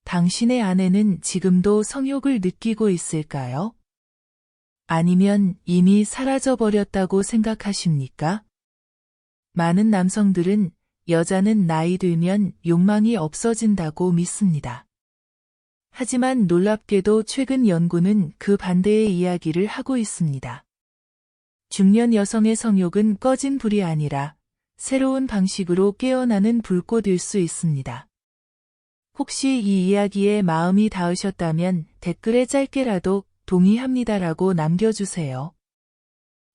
당신의 아내는 지금도 성욕을 느끼고 있을까요? 아니면 이미 사라져버렸다고 생각하십니까? 많은 남성들은 여자는 나이 들면 욕망이 없어진다고 믿습니다. 하지만 놀랍게도 최근 연구는 그 반대의 이야기를 하고 있습니다. 중년 여성의 성욕은 꺼진 불이 아니라 새로운 방식으로 깨어나는 불꽃일 수 있습니다. 혹시 이 이야기에 마음이 닿으셨다면 댓글에 짧게라도 동의합니다라고 남겨주세요.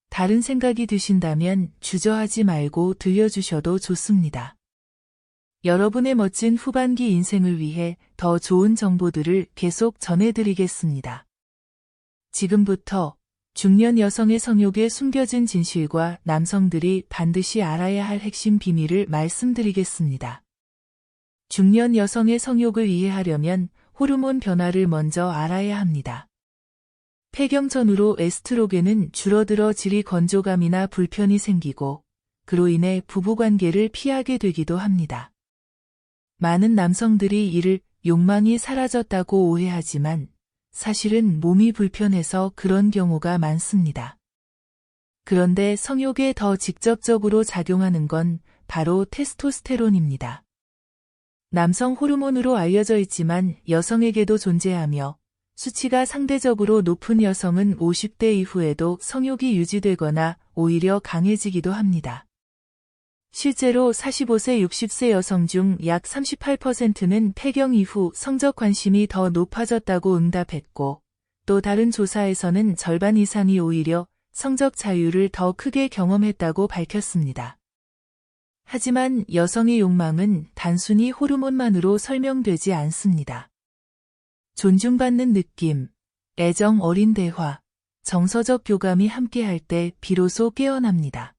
다른 생각이 드신다면 주저하지 말고 들려주셔도 좋습니다. 여러분의 멋진 후반기 인생을 위해 더 좋은 정보들을 계속 전해드리겠습니다. 지금부터 중년 여성의 성욕에 숨겨진 진실과 남성들이 반드시 알아야 할 핵심 비밀을 말씀드리겠습니다. 중년 여성의 성욕을 이해하려면 호르몬 변화를 먼저 알아야 합니다. 폐경 전후로 에스트로겐은 줄어들어 질이 건조감이나 불편이 생기고 그로 인해 부부관계를 피하게 되기도 합니다. 많은 남성들이 이를 욕망이 사라졌다고 오해하지만 사실은 몸이 불편해서 그런 경우가 많습니다. 그런데 성욕에 더 직접적으로 작용하는 건 바로 테스토스테론입니다. 남성 호르몬으로 알려져 있지만 여성에게도 존재하며 수치가 상대적으로 높은 여성은 50대 이후에도 성욕이 유지되거나 오히려 강해지기도 합니다. 실제로 45세, 60세 여성 중 약 38%는 폐경 이후 성적 관심이 더 높아졌다고 응답했고, 또 다른 조사에서는 절반 이상이 오히려 성적 자유를 더 크게 경험했다고 밝혔습니다. 하지만 여성의 욕망은 단순히 호르몬만으로 설명되지 않습니다. 존중받는 느낌, 애정 어린 대화, 정서적 교감이 함께할 때 비로소 깨어납니다.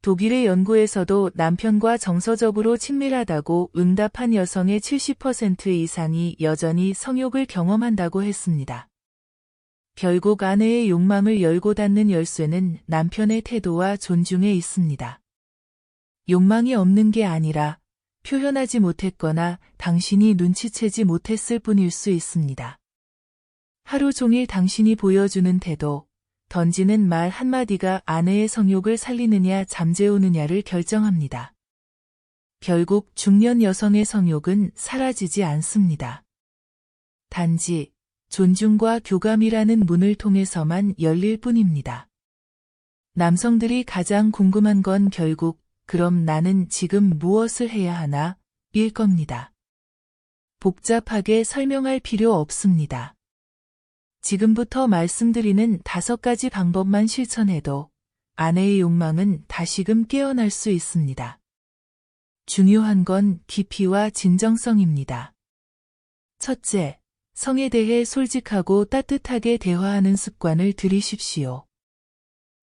독일의 연구에서도 남편과 정서적으로 친밀하다고 응답한 여성의 70% 이상이 여전히 성욕을 경험한다고 했습니다. 결국 아내의 욕망을 열고 닫는 열쇠는 남편의 태도와 존중에 있습니다. 욕망이 없는 게 아니라 표현하지 못했거나 당신이 눈치채지 못했을 뿐일 수 있습니다. 하루 종일 당신이 보여주는 태도, 던지는 말 한마디가 아내의 성욕을 살리느냐 잠재우느냐를 결정합니다. 결국 중년 여성의 성욕은 사라지지 않습니다. 단지 존중과 교감이라는 문을 통해서만 열릴 뿐입니다. 남성들이 가장 궁금한 건 결국 그럼 나는 지금 무엇을 해야 하나? 일 겁니다. 복잡하게 설명할 필요 없습니다. 지금부터 말씀드리는 5가지 방법만 실천해도 아내의 욕망은 다시금 깨어날 수 있습니다. 중요한 건 깊이와 진정성입니다. 첫째, 성에 대해 솔직하고 따뜻하게 대화하는 습관을 들이십시오.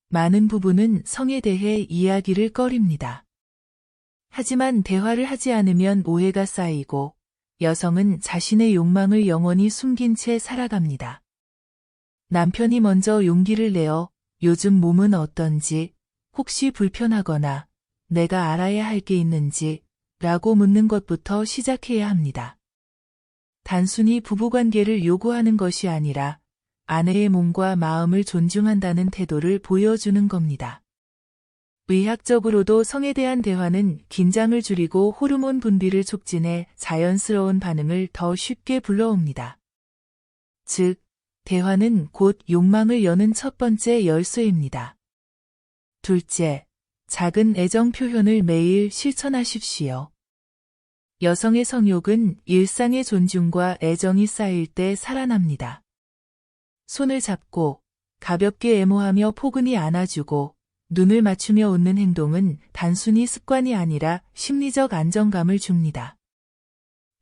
많은 부부는 성에 대해 이야기를 꺼립니다. 하지만 대화를 하지 않으면 오해가 쌓이고 여성은 자신의 욕망을 영원히 숨긴 채 살아갑니다. 남편이 먼저 용기를 내어 요즘 몸은 어떤지, 혹시 불편하거나 내가 알아야 할 게 있는지 라고 묻는 것부터 시작해야 합니다. 단순히 부부관계를 요구하는 것이 아니라 아내의 몸과 마음을 존중한다는 태도를 보여주는 겁니다. 의학적으로도 성에 대한 대화는 긴장을 줄이고 호르몬 분비를 촉진해 자연스러운 반응을 더 쉽게 불러옵니다. 즉, 대화는 곧 욕망을 여는 첫 번째 열쇠입니다. 둘째, 작은 애정 표현을 매일 실천하십시오. 여성의 성욕은 일상의 존중과 애정이 쌓일 때 살아납니다. 손을 잡고 가볍게 애모하며 포근히 안아주고 눈을 맞추며 웃는 행동은 단순히 습관이 아니라 심리적 안정감을 줍니다.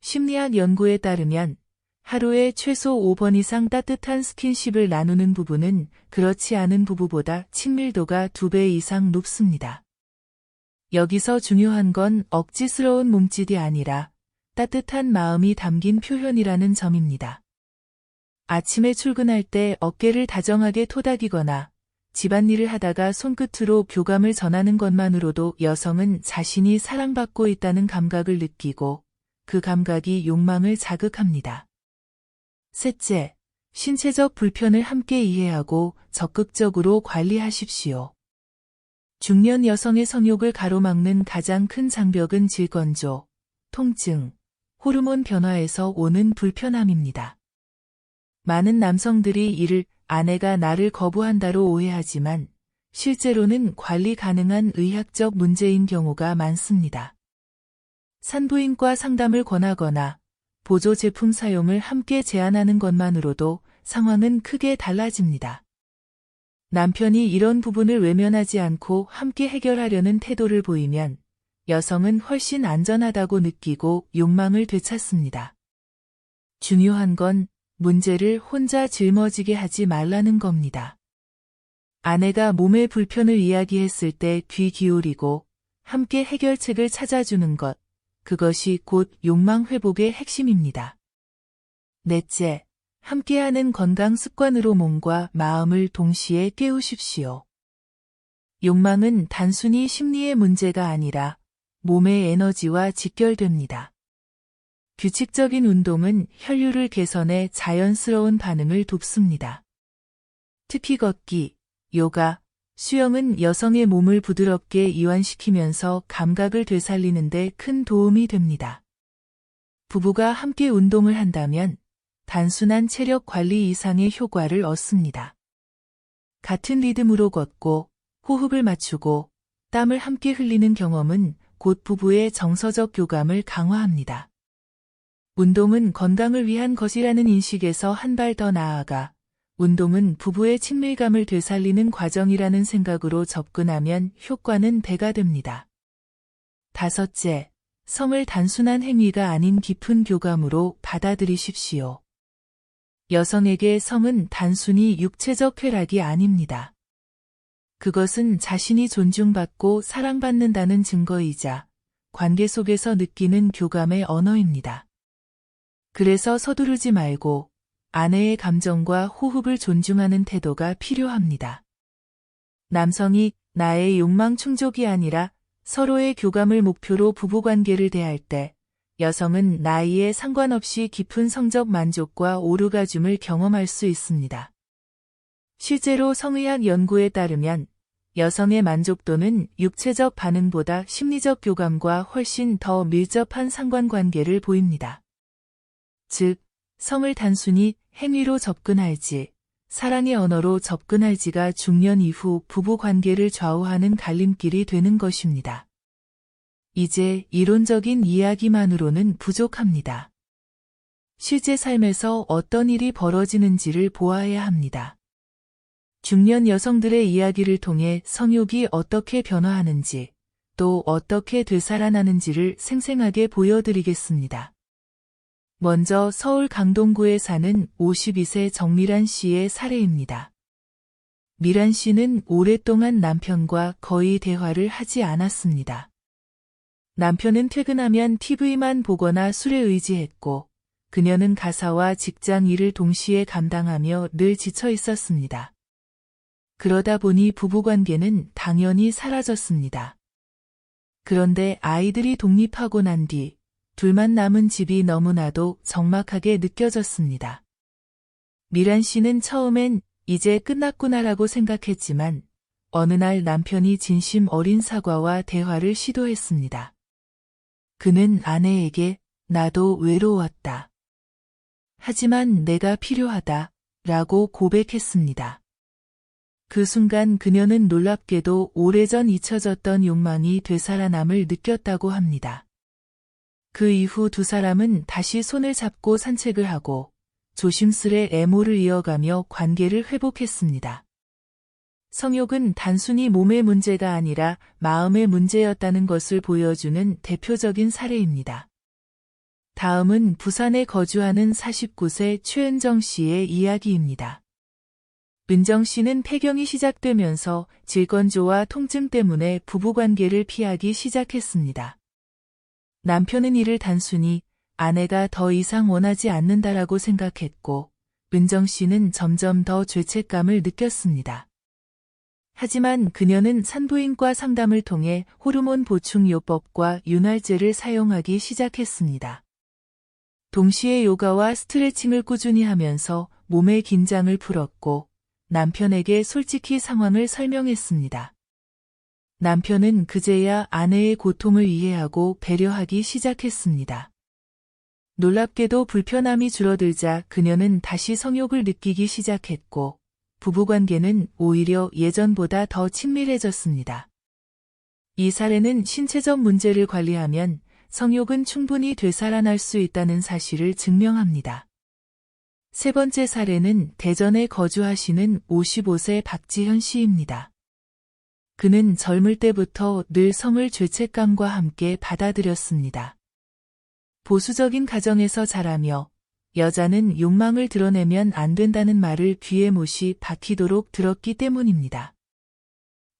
심리학 연구에 따르면 하루에 최소 5번 이상 따뜻한 스킨십을 나누는 부부는 그렇지 않은 부부보다 친밀도가 2배 이상 높습니다. 여기서 중요한 건 억지스러운 몸짓이 아니라 따뜻한 마음이 담긴 표현이라는 점입니다. 아침에 출근할 때 어깨를 다정하게 토닥이거나 집안일을 하다가 손끝으로 교감을 전하는 것만으로도 여성은 자신이 사랑받고 있다는 감각을 느끼고 그 감각이 욕망을 자극합니다. 셋째, 신체적 불편을 함께 이해하고 적극적으로 관리하십시오. 중년 여성의 성욕을 가로막는 가장 큰 장벽은 질건조, 통증, 호르몬 변화에서 오는 불편함입니다. 많은 남성들이 이를 아내가 나를 거부한다로 오해하지만 실제로는 관리 가능한 의학적 문제인 경우가 많습니다. 산부인과 상담을 권하거나 보조 제품 사용을 함께 제안하는 것만으로도 상황은 크게 달라집니다. 남편이 이런 부분을 외면하지 않고 함께 해결하려는 태도를 보이면 여성은 훨씬 안전하다고 느끼고 욕망을 되찾습니다. 중요한 건 문제를 혼자 짊어지게 하지 말라는 겁니다. 아내가 몸의 불편을 이야기했을 때 귀 기울이고 함께 해결책을 찾아주는 것, 그것이 곧 욕망 회복의 핵심입니다. 넷째, 함께하는 건강 습관으로 몸과 마음을 동시에 깨우십시오. 욕망은 단순히 심리의 문제가 아니라 몸의 에너지와 직결됩니다. 규칙적인 운동은 혈류를 개선해 자연스러운 반응을 돕습니다. 특히 걷기, 요가, 수영은 여성의 몸을 부드럽게 이완시키면서 감각을 되살리는 데 큰 도움이 됩니다. 부부가 함께 운동을 한다면 단순한 체력 관리 이상의 효과를 얻습니다. 같은 리듬으로 걷고 호흡을 맞추고 땀을 함께 흘리는 경험은 곧 부부의 정서적 교감을 강화합니다. 운동은 건강을 위한 것이라는 인식에서 한 발 더 나아가 운동은 부부의 친밀감을 되살리는 과정이라는 생각으로 접근하면 효과는 배가 됩니다. 다섯째, 성을 단순한 행위가 아닌 깊은 교감으로 받아들이십시오. 여성에게 성은 단순히 육체적 쾌락이 아닙니다. 그것은 자신이 존중받고 사랑받는다는 증거이자 관계 속에서 느끼는 교감의 언어입니다. 그래서 서두르지 말고 아내의 감정과 호흡을 존중하는 태도가 필요합니다. 남성이 나의 욕망 충족이 아니라 서로의 교감을 목표로 부부관계를 대할 때 여성은 나이에 상관없이 깊은 성적 만족과 오르가즘을 경험할 수 있습니다. 실제로 성의학 연구에 따르면 여성의 만족도는 육체적 반응보다 심리적 교감과 훨씬 더 밀접한 상관관계를 보입니다. 즉, 성을 단순히 행위로 접근할지, 사랑의 언어로 접근할지가 중년 이후 부부관계를 좌우하는 갈림길이 되는 것입니다. 이제 이론적인 이야기만으로는 부족합니다. 실제 삶에서 어떤 일이 벌어지는지를 보아야 합니다. 중년 여성들의 이야기를 통해 성욕이 어떻게 변화하는지, 또 어떻게 되살아나는지를 생생하게 보여드리겠습니다. 먼저 서울 강동구에 사는 52세 정미란 씨의 사례입니다. 미란 씨는 오랫동안 남편과 거의 대화를 하지 않았습니다. 남편은 퇴근하면 TV만 보거나 술에 의지했고, 그녀는 가사와 직장 일을 동시에 감당하며 늘 지쳐 있었습니다. 그러다 보니 부부관계는 당연히 사라졌습니다. 그런데 아이들이 독립하고 난 뒤, 둘만 남은 집이 너무나도 적막하게 느껴졌습니다. 미란 씨는 처음엔 이제 끝났구나라고 생각했지만 어느 날 남편이 진심 어린 사과와 대화를 시도했습니다. 그는 아내에게 나도 외로웠다. 하지만 내가 필요하다 라고 고백했습니다. 그 순간 그녀는 놀랍게도 오래전 잊혀졌던 욕망이 되살아남을 느꼈다고 합니다. 그 이후 두 사람은 다시 손을 잡고 산책을 하고 조심스레 애모를 이어가며 관계를 회복했습니다. 성욕은 단순히 몸의 문제가 아니라 마음의 문제였다는 것을 보여주는 대표적인 사례입니다. 다음은 부산에 거주하는 49세 최은정 씨의 이야기입니다. 은정 씨는 폐경이 시작되면서 질건조와 통증 때문에 부부관계를 피하기 시작했습니다. 남편은 이를 단순히 아내가 더 이상 원하지 않는다라고 생각했고, 은정 씨는 점점 더 죄책감을 느꼈습니다. 하지만 그녀는 산부인과 상담을 통해 호르몬 보충요법과 윤활제를 사용하기 시작했습니다. 동시에 요가와 스트레칭을 꾸준히 하면서 몸의 긴장을 풀었고 남편에게 솔직히 상황을 설명했습니다. 남편은 그제야 아내의 고통을 이해하고 배려하기 시작했습니다. 놀랍게도 불편함이 줄어들자 그녀는 다시 성욕을 느끼기 시작했고 부부관계는 오히려 예전보다 더 친밀해졌습니다. 이 사례는 신체적 문제를 관리하면 성욕은 충분히 되살아날 수 있다는 사실을 증명합니다. 세 번째 사례는 대전에 거주하시는 55세 박지현 씨입니다. 그는 젊을 때부터 늘 성을 죄책감과 함께 받아들였습니다. 보수적인 가정에서 자라며 여자는 욕망을 드러내면 안 된다는 말을 귀에 못이 박히도록 들었기 때문입니다.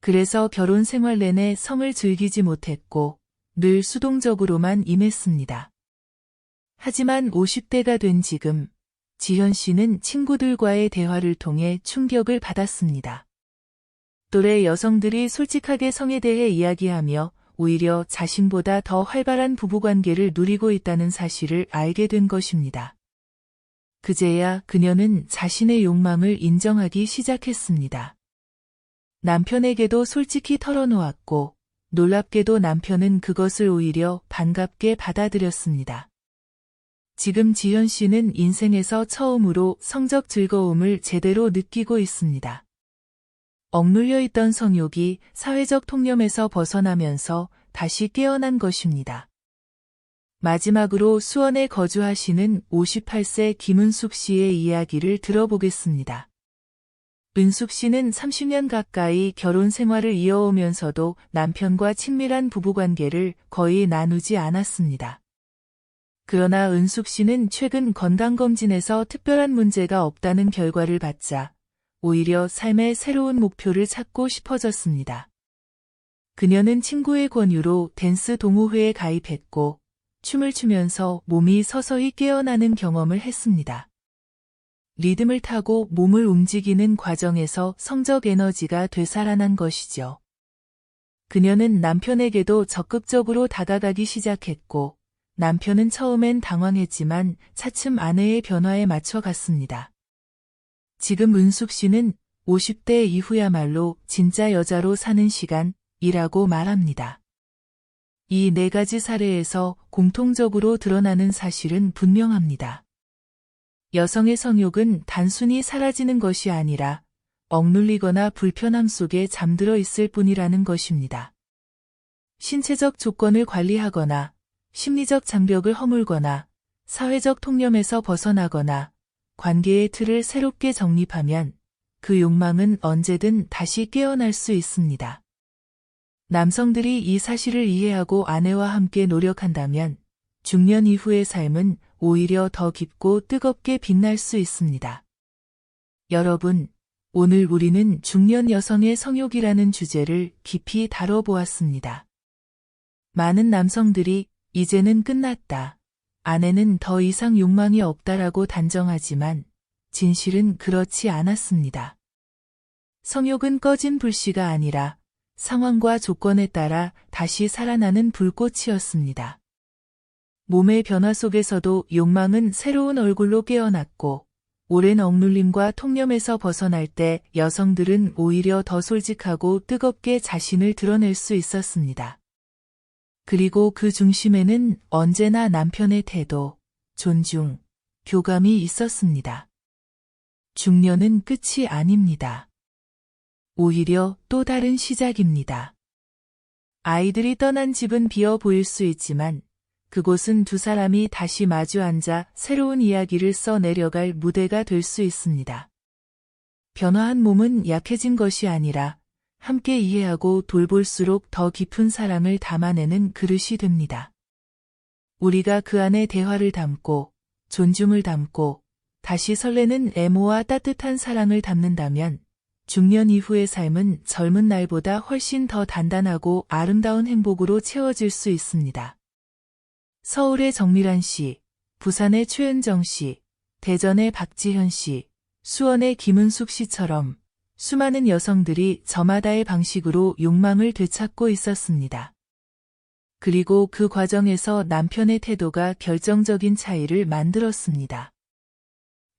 그래서 결혼 생활 내내 성을 즐기지 못했고 늘 수동적으로만 임했습니다. 하지만 50대가 된 지금 지현 씨는 친구들과의 대화를 통해 충격을 받았습니다. 또래 여성들이 솔직하게 성에 대해 이야기하며 오히려 자신보다 더 활발한 부부관계를 누리고 있다는 사실을 알게 된 것입니다. 그제야 그녀는 자신의 욕망을 인정하기 시작했습니다. 남편에게도 솔직히 털어놓았고 놀랍게도 남편은 그것을 오히려 반갑게 받아들였습니다. 지금 지현 씨는 인생에서 처음으로 성적 즐거움을 제대로 느끼고 있습니다. 억눌려 있던 성욕이 사회적 통념에서 벗어나면서 다시 깨어난 것입니다. 마지막으로 수원에 거주하시는 58세 김은숙 씨의 이야기를 들어보겠습니다. 은숙 씨는 30년 가까이 결혼 생활을 이어오면서도 남편과 친밀한 부부관계를 거의 나누지 않았습니다. 그러나 은숙 씨는 최근 건강검진에서 특별한 문제가 없다는 결과를 받자 오히려 삶의 새로운 목표를 찾고 싶어졌습니다. 그녀는 친구의 권유로 댄스 동호회에 가입했고 춤을 추면서 몸이 서서히 깨어나는 경험을 했습니다. 리듬을 타고 몸을 움직이는 과정에서 성적 에너지가 되살아난 것이죠. 그녀는 남편에게도 적극적으로 다가가기 시작했고 남편은 처음엔 당황했지만 차츰 아내의 변화에 맞춰갔습니다. 지금 은숙 씨는 50대 이후야말로 진짜 여자로 사는 시간이라고 말합니다. 이 네 가지 사례에서 공통적으로 드러나는 사실은 분명합니다. 여성의 성욕은 단순히 사라지는 것이 아니라 억눌리거나 불편함 속에 잠들어 있을 뿐이라는 것입니다. 신체적 조건을 관리하거나 심리적 장벽을 허물거나 사회적 통념에서 벗어나거나 관계의 틀을 새롭게 정립하면 그 욕망은 언제든 다시 깨어날 수 있습니다. 남성들이 이 사실을 이해하고 아내와 함께 노력한다면 중년 이후의 삶은 오히려 더 깊고 뜨겁게 빛날 수 있습니다. 여러분, 오늘 우리는 중년 여성의 성욕이라는 주제를 깊이 다뤄보았습니다. 많은 남성들이 이제는 끝났다. 아내는 더 이상 욕망이 없다라고 단정하지만 진실은 그렇지 않았습니다. 성욕은 꺼진 불씨가 아니라 상황과 조건에 따라 다시 살아나는 불꽃이었습니다. 몸의 변화 속에서도 욕망은 새로운 얼굴로 깨어났고 오랜 억눌림과 통념에서 벗어날 때 여성들은 오히려 더 솔직하고 뜨겁게 자신을 드러낼 수 있었습니다. 그리고 그 중심에는 언제나 남편의 태도, 존중, 교감이 있었습니다. 중년은 끝이 아닙니다. 오히려 또 다른 시작입니다. 아이들이 떠난 집은 비어 보일 수 있지만 그곳은 두 사람이 다시 마주 앉아 새로운 이야기를 써내려갈 무대가 될 수 있습니다. 변화한 몸은 약해진 것이 아니라 함께 이해하고 돌볼수록 더 깊은 사랑을 담아내는 그릇이 됩니다. 우리가 그 안에 대화를 담고 존중을 담고 다시 설레는 애모와 따뜻한 사랑을 담는다면 중년 이후의 삶은 젊은 날보다 훨씬 더 단단하고 아름다운 행복으로 채워질 수 있습니다. 서울의 정미란 씨, 부산의 최은정 씨, 대전의 박지현 씨, 수원의 김은숙 씨처럼 수많은 여성들이 저마다의 방식으로 욕망을 되찾고 있었습니다. 그리고 그 과정에서 남편의 태도가 결정적인 차이를 만들었습니다.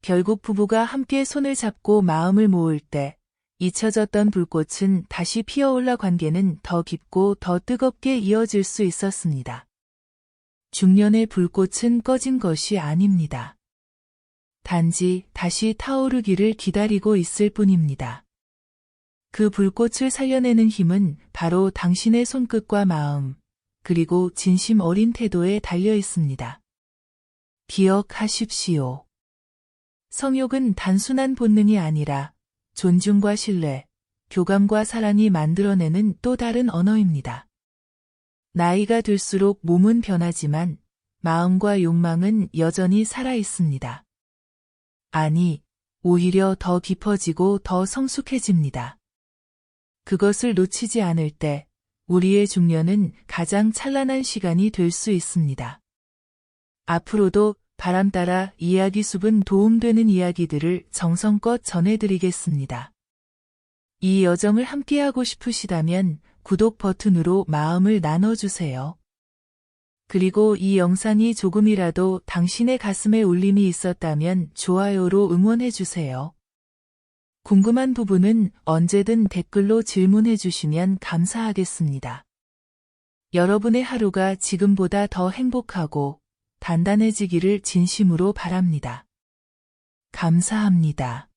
결국 부부가 함께 손을 잡고 마음을 모을 때 잊혀졌던 불꽃은 다시 피어올라 관계는 더 깊고 더 뜨겁게 이어질 수 있었습니다. 중년의 불꽃은 꺼진 것이 아닙니다. 단지 다시 타오르기를 기다리고 있을 뿐입니다. 그 불꽃을 살려내는 힘은 바로 당신의 손끝과 마음, 그리고 진심 어린 태도에 달려 있습니다. 기억하십시오. 성욕은 단순한 본능이 아니라 존중과 신뢰, 교감과 사랑이 만들어내는 또 다른 언어입니다. 나이가 들수록 몸은 변하지만 마음과 욕망은 여전히 살아 있습니다. 아니, 오히려 더 깊어지고 더 성숙해집니다. 그것을 놓치지 않을 때 우리의 중년은 가장 찬란한 시간이 될 수 있습니다. 앞으로도 바람 따라 이야기 숲은 도움되는 이야기들을 정성껏 전해드리겠습니다. 이 여정을 함께하고 싶으시다면 구독 버튼으로 마음을 나눠주세요. 그리고 이 영상이 조금이라도 당신의 가슴에 울림이 있었다면 좋아요로 응원해주세요. 궁금한 부분은 언제든 댓글로 질문해주시면 감사하겠습니다. 여러분의 하루가 지금보다 더 행복하고 단단해지기를 진심으로 바랍니다. 감사합니다.